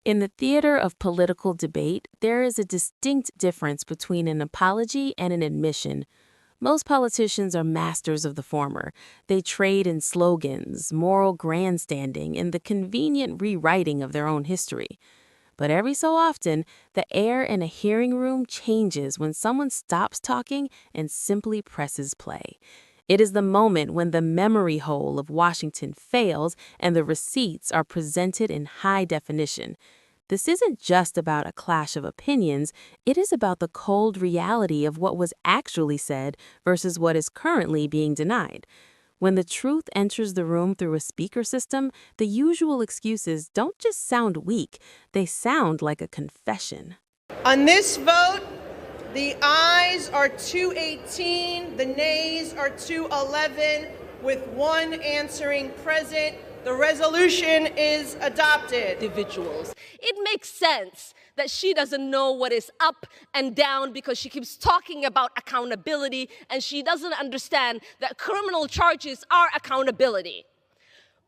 In the theater of political debate, there is a distinct difference between an apology and an admission. Most politicians are masters of the former. They trade in slogans, moral grandstanding, and the convenient rewriting of their own history. But every so often, the air in a hearing room changes when someone stops talking and simply presses play. It is the moment when the memory hole of Washington fails and the receipts are presented in high definition. This isn't just about a clash of opinions, it is about the cold reality of what was actually said versus what is currently being denied. When the truth enters the room through a speaker system, the usual excuses don't just sound weak, they sound like a confession. On this vote, the ayes are 218, the nays are 211, with one answering present. The resolution is adopted. Individuals. It makes sense that she doesn't know what is up and down because she keeps talking about accountability and she doesn't understand that criminal charges are accountability.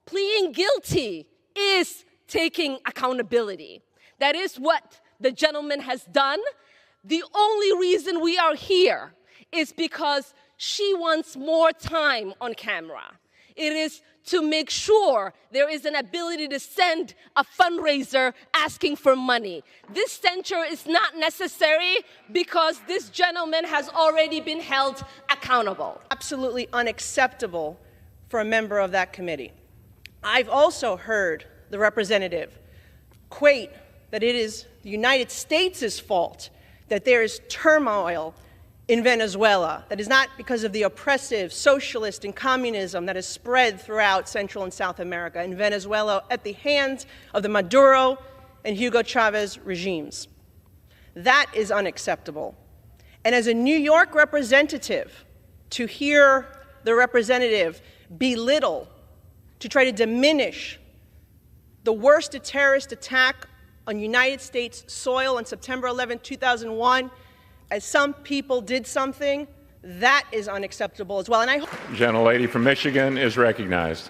Pleading guilty is taking accountability. That is what the gentleman has done. The only reason we are here is because she wants more time on camera. It is to make sure there is an ability to send a fundraiser asking for money. This censure is not necessary because this gentleman has already been held accountable. Absolutely unacceptable for a member of that committee. I've also heard the representative equate that it is the United States' fault that there is turmoil in Venezuela. That is not because of the oppressive socialist and communism that has spread throughout Central and South America and Venezuela at the hands of the Maduro and Hugo Chavez regimes. That is unacceptable. And as a New York representative, to hear the representative belittle, to try to diminish the worst terrorist attack on United States soil on September 11, 2001, as some people did something, that is unacceptable as well. And I hope the gentlelady from Michigan is recognized.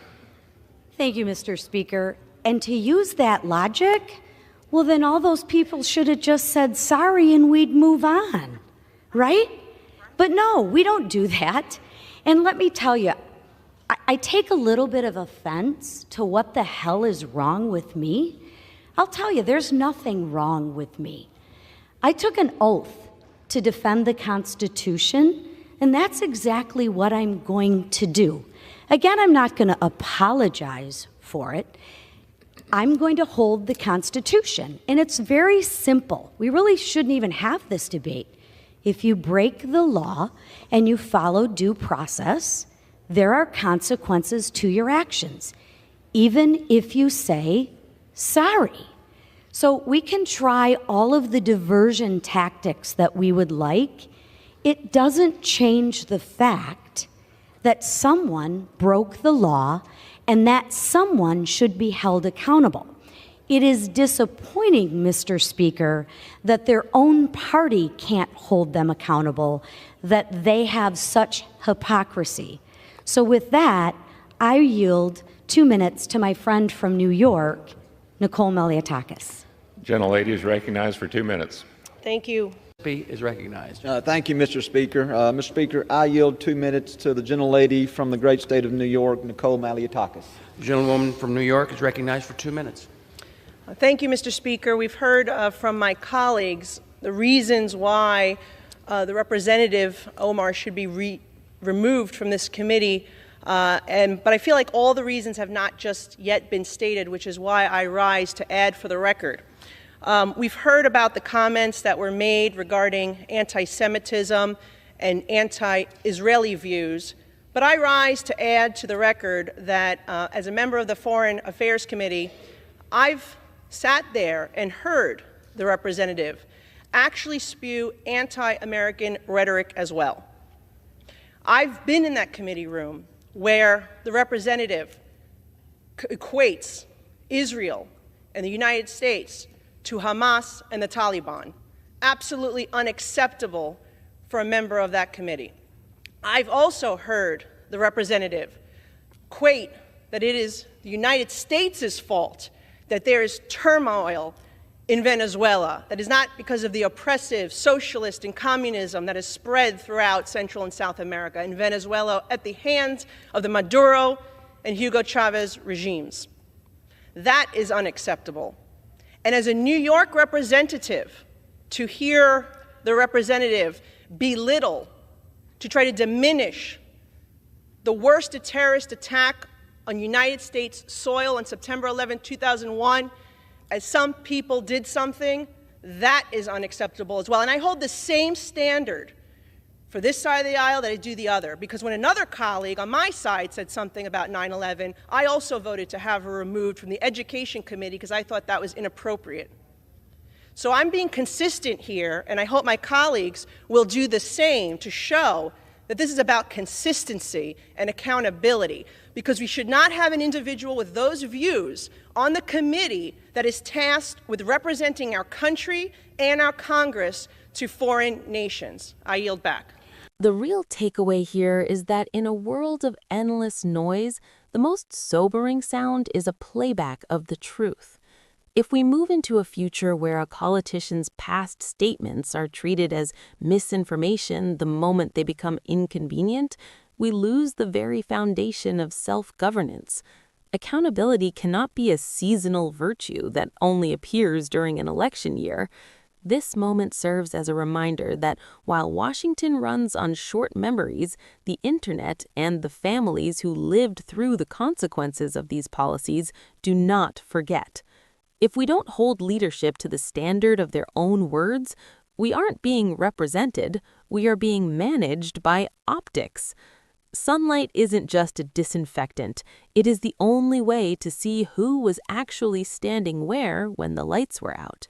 Thank you, Mr. Speaker. And to use that logic, well, then all those people should have just said sorry and we'd move on, right? But no, we don't do that. And let me tell you, I take a little bit of offense to what the hell is wrong with me. I'll tell you, there's nothing wrong with me. I took an oath to defend the Constitution, and that's exactly what I'm going to do. Again, I'm not going to apologize for it. I'm going to hold the Constitution, and it's very simple. We really shouldn't even have this debate. If you break the law and you follow due process, there are consequences to your actions, even if you say sorry. So we can try all of the diversion tactics that we would like. It doesn't change the fact that someone broke the law and that someone should be held accountable. It is disappointing, Mr. Speaker, that their own party can't hold them accountable, that they have such hypocrisy. So with that, I yield 2 minutes to my friend from New York, Nicole Malliotakis. Gentlelady is recognized for 2 minutes. Thank you. Is recognized. Thank you, Mr. Speaker. Mr. Speaker, I yield 2 minutes to the gentlelady from the great state of New York, Nicole Malliotakis. The gentlewoman from New York is recognized for 2 minutes. Thank you, Mr. Speaker. We've heard from my colleagues the reasons why the Representative Omar should be removed from this committee, but I feel like all the reasons have not just yet been stated, which is why I rise to add for the record. We've heard about the comments that were made regarding anti-Semitism and anti-Israeli views, but I rise to add to the record that as a member of the Foreign Affairs Committee, I've sat there and heard the representative actually spew anti-American rhetoric as well. I've been in that committee room where the representative equates Israel and the United States to Hamas and the Taliban. Absolutely unacceptable for a member of that committee. I've also heard the representative equate that it is the United States' fault that there is turmoil in Venezuela. That is not because of the oppressive socialist and communism that has spread throughout Central and South America, in Venezuela at the hands of the Maduro and Hugo Chavez regimes. That is unacceptable. And as a New York representative, to hear the representative belittle, to try to diminish the worst terrorist attack on United States soil on September 11, 2001, as some people did something, that is unacceptable as well. And I hold the same standard for this side of the aisle that I do the other, because when another colleague on my side said something about 9/11, I also voted to have her removed from the Education Committee because I thought that was inappropriate. So I'm being consistent here, and I hope my colleagues will do the same to show that this is about consistency and accountability, because we should not have an individual with those views on the committee that is tasked with representing our country and our Congress to foreign nations. I yield back. The real takeaway here is that in a world of endless noise, the most sobering sound is a playback of the truth. If we move into a future where a politician's past statements are treated as misinformation the moment they become inconvenient, we lose the very foundation of self-governance. Accountability cannot be a seasonal virtue that only appears during an election year. This moment serves as a reminder that while Washington runs on short memories, the internet and the families who lived through the consequences of these policies do not forget. If we don't hold leadership to the standard of their own words, we aren't being represented, we are being managed by optics. Sunlight isn't just a disinfectant, it is the only way to see who was actually standing where when the lights were out.